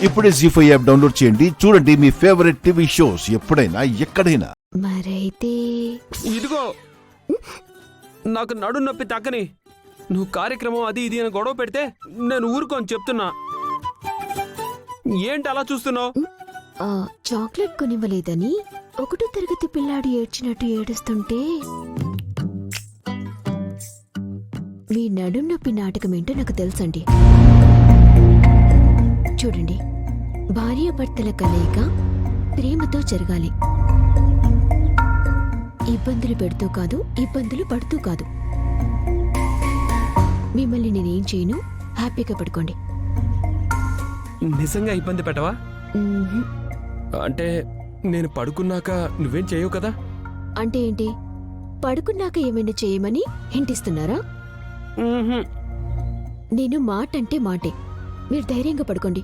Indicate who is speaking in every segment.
Speaker 1: ఇప్పుడే జీ5 app download చేయండి. చూడండి మీ ఫేవరెట్ టీవీ షోస్ ఎప్పుడైనా ఎక్కడైనా.
Speaker 2: మరైతే
Speaker 3: ఇదిగో నాకు నడు నొప్పి తక్కని. నువ్వు కార్యక్రమం అది ఇది అని గొడవ పెడితే నేను ఊరుకోని చెప్తున్నా. ఏంటి అలా చూస్తున్నావు?
Speaker 2: చాక్లెట్ కొనివ్వలేదని 1వ తరగతి పిల్లాడు ఏడ్చినట్టు ఏడుస్తుంటే మీ నడుం నొప్పి నాటకం ఏంటో నాకు తెలుసండి. చూడండి, భార్యాభర్తల కలయిక ప్రేమతో జరగాలి. ఇబ్బందులు పెడుతూ కాదు, ఇబ్బందులు పడుతూ కాదు. మిమ్మల్ని నేనేం చేయను, హ్యాపీగా పడుకోండి.
Speaker 3: నిజంగా ఇబ్బంది పెట్టవా? అంటే నేను పడుకున్నాక నువ్వేం చేయవు కదా?
Speaker 2: అంటే ఏంటి? పడుకున్నాక ఏమైనా చేయమని హింటిస్తున్నారా? నేను మాట అంటే మాటే. మీరు ధైర్యంగా పడుకోండి.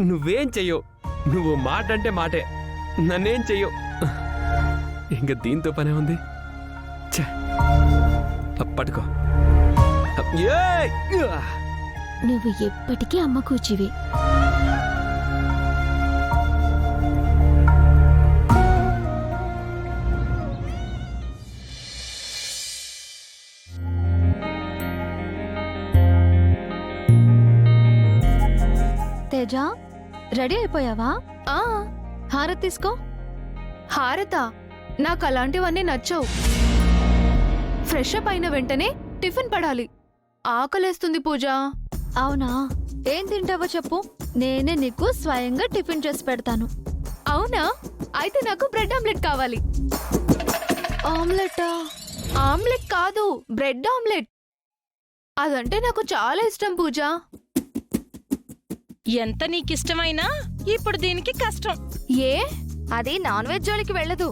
Speaker 3: నువ్వేం చెయ్యవు. నువ్వు మాట అంటే మాటే, నన్నేం చెయ్యవు. ఇంకా దీంతో పనే ఉంది. పడుకో.
Speaker 2: నువ్వు ఎప్పటికీ అమ్మ కూచివే.
Speaker 4: తేజ, రెడీ అయిపోయావా? హారతి తీసుకో.
Speaker 5: హారతా? నాకు అలాంటివన్నీ నచ్చవు. ఫ్రెష్ అప్ అయిన వెంటనే టిఫిన్ పడాలి. ఆకలేస్తుంది పూజ.
Speaker 4: అవునా? ఏం తింటావో చెప్పు, నేనే నీకు స్వయంగా టిఫిన్ చేసి పెడతాను.
Speaker 5: అవునా? అయితే నాకు బ్రెడ్ ఆమ్లెట్ కావాలి.
Speaker 4: ఆమ్లెటా?
Speaker 5: ఆమ్లెట్ కాదు, బ్రెడ్ ఆమ్లెట్. అదంటే నాకు చాలా ఇష్టం పూజ.
Speaker 6: ఎంత నీకిష్టమైనా ఇప్పుడు దీనికి కష్టం.
Speaker 5: ఏ? అది నాన్ వెజ్ జోలికి వెళ్ళదు.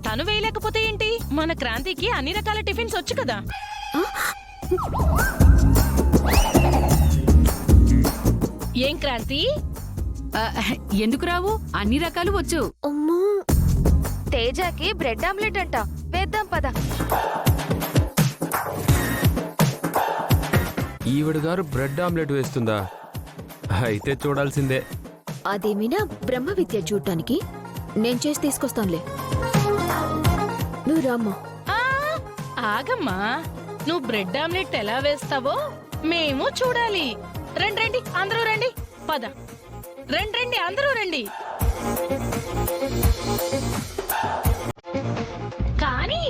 Speaker 6: తను వేయలేకపోతే ఏంటి? మన క్రాంతికి అన్ని రకాల టిఫిన్స్ వచ్చు కదా. ఏం క్రాంతి?
Speaker 7: ఎందుకు రావు? అన్ని రకాలు వచ్చు.
Speaker 2: అమ్మో,
Speaker 5: తేజాకి బ్రెడ్ ఆమ్లెట్ అంట. వేద్దాం పద.
Speaker 3: ఈవిడ గారు బ్రెడ్ ఆమ్లెట్ వేస్తుందా? అయితే చూడాల్సిందే.
Speaker 2: అదేమైనా బ్రహ్మ విద్య చూడటానికి నేను చేసి తీసుకొస్తానులే. నువ్వు రామ్మా.
Speaker 6: ఆగమ్మా, నువ్వు బ్రెడ్ ఆమ్లెట్ ఎలా వేస్తావో మేము చూడాలి. రండి రండి, అందరూ రండి. పద, రండి రండి, అందరూ రండి. కానీ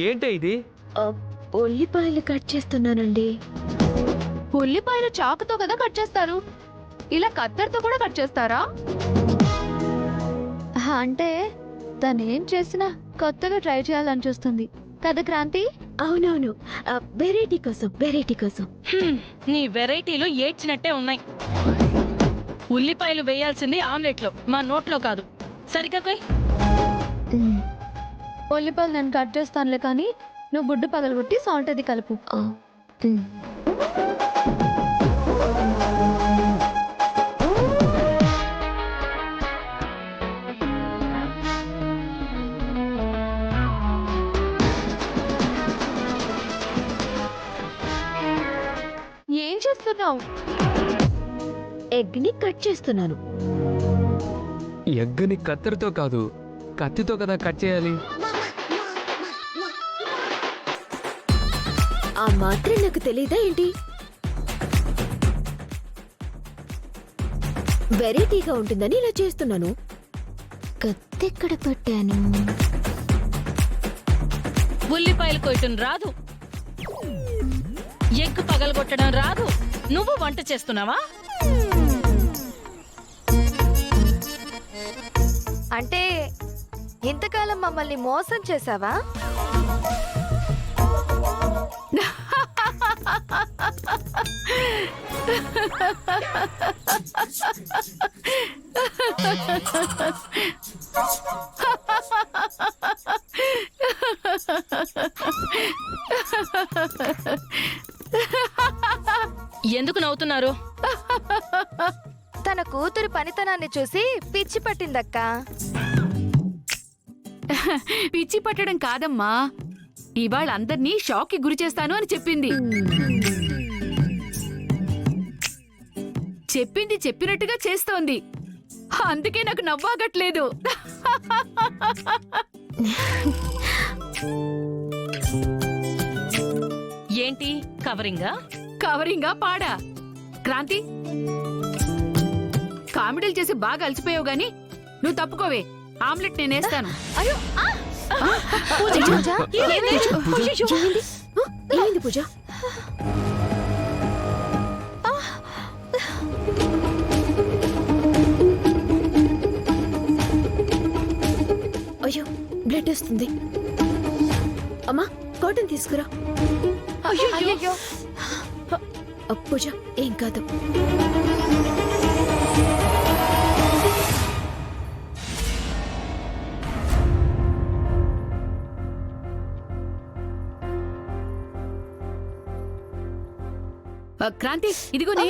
Speaker 3: ఏంటే ఇది?
Speaker 2: ఉల్లిపాయలు కట్ చేస్తున్నానండి.
Speaker 5: ఉల్లిపాయలు చాకుతో కదా కట్ చేస్తారు, ఇలా కత్తెరతో కూడా కట్ చేస్తారా?
Speaker 4: అంటే తనేం చేసినా కొత్తగా ట్రై చేయాలని చూస్తుంది కదా క్రాంతి?
Speaker 2: అవునవును, వెరైటీ కోసం, వెరైటీ కోసం.
Speaker 6: నీ వెరైటీలు ఏడ్చినట్టే ఉన్నాయి. ఉల్లిపాయలు వేయాల్సింది ఆమ్లెట్లో, మా నోట్లో కాదు. సరిగ్గా కొయ్.
Speaker 4: ఉల్లిపాయలు నేను కట్ చేస్తానులే, కానీ నువ్వు గుడ్డు పగలగొట్టి సాల్ట్ అది కలుపు.
Speaker 5: చేస్తున్నావు?
Speaker 2: ఎగ్ని కట్ చేస్తున్నాను.
Speaker 3: ఎగ్గని కత్తెరతో కాదు, కత్తితో కదా కట్ చేయాలి.
Speaker 2: ఆ మాత్రం నాకు తెలీదా ఏంటి? వెరైటీగా ఉంటుందని ఇలా చేస్తున్నాను. కత్తెక్కడ పెట్టాను?
Speaker 6: ఉల్లిపాయలు కొయ్యటం రాదు, ఎగ్ పగలగొట్టడం రాదు, నువ్వు వంట చేస్తున్నావా?
Speaker 4: అంటే ఇంతకాలం మమ్మల్ని మోసం చేసావా?
Speaker 6: ఎందుకు నవ్వుతున్నారు?
Speaker 4: తన కూతురు పనితనాన్ని చూసి పిచ్చి పట్టిందక్క.
Speaker 7: పిచ్చి పట్టడం కాదమ్మా, ఇవాళ అందర్నీ షాక్ కి గురి చేస్తాను అని చెప్పింది. చెప్పింది చెప్పినట్టుగా చేస్తోంది, అందుకే నాకు నవ్వాగట్లేదు.
Speaker 6: ఏంటి కవరింగా?
Speaker 7: కవరింగా పాడా? క్రాంతి, కామెడీలు చేసి బాగా అలసిపోయావు గాని నువ్వు తప్పుకోవే, ఆమ్లెట్ నేనేస్తాను.
Speaker 4: అయ్యో
Speaker 2: పూజ, ఏమైంది? ఏమైంది పూజ? అయ్యో బ్లడ్ వస్తుంది. అమ్మా కాటన్ తీసుకురా.
Speaker 4: అయ్యో
Speaker 2: పూజ ఏం కాదు.
Speaker 7: క్రాంతి ఇదిగోనే.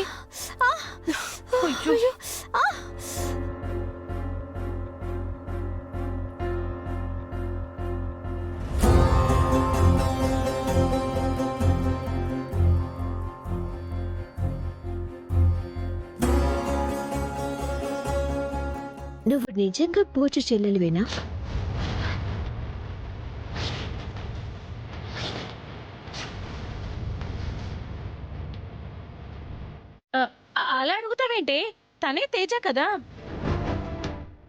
Speaker 2: నువ్వు నిజంగా పూజ చెల్లెలివేనా?
Speaker 6: అలా అడుగుతావేంటి? తనే తేజ కదా.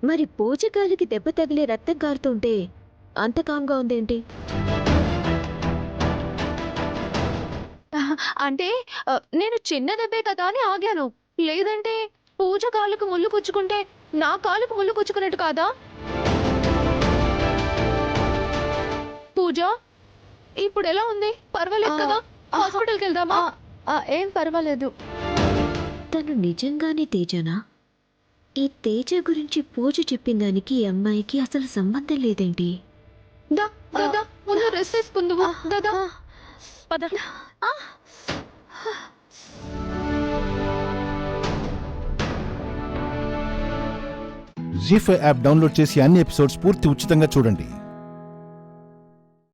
Speaker 2: మరి పూజగాలికి దెబ్బ తగిలే రక్తం కారుతుంటే అంత కామ్గా ఉందేంటి?
Speaker 5: అంటే నేను చిన్న దెబ్బే కదా అని ఆగాను. లేదంటే పూజ కాళ్ళకు ముళ్ళు కుచ్చుకుంటే నా కాళ్ళకు ముళ్ళు కుచ్చుకున్నట్టు కాదా? పూజ ఇప్పుడు ఎలా ఉంది? పర్వాలేదు కదా? హాస్పిటల్కి వెళ్దామా?
Speaker 4: ఏం పర్వాలేదు.
Speaker 2: తను నిజంగానే తేజనా? ఈ తేజ గురించి పూజ చెప్పిన దానికి ఈ అమ్మాయికి అసలు సంబంధం లేదేంటి?
Speaker 5: దాదా ముందు రెస్ట్ తీసుకుందువు. దాదా
Speaker 6: పద.
Speaker 1: జీ5 యాప్ డౌన్లోడ్ చేసి అన్ని ఎపిసోడ్స్ పూర్తి ఉచితంగా చూడండి.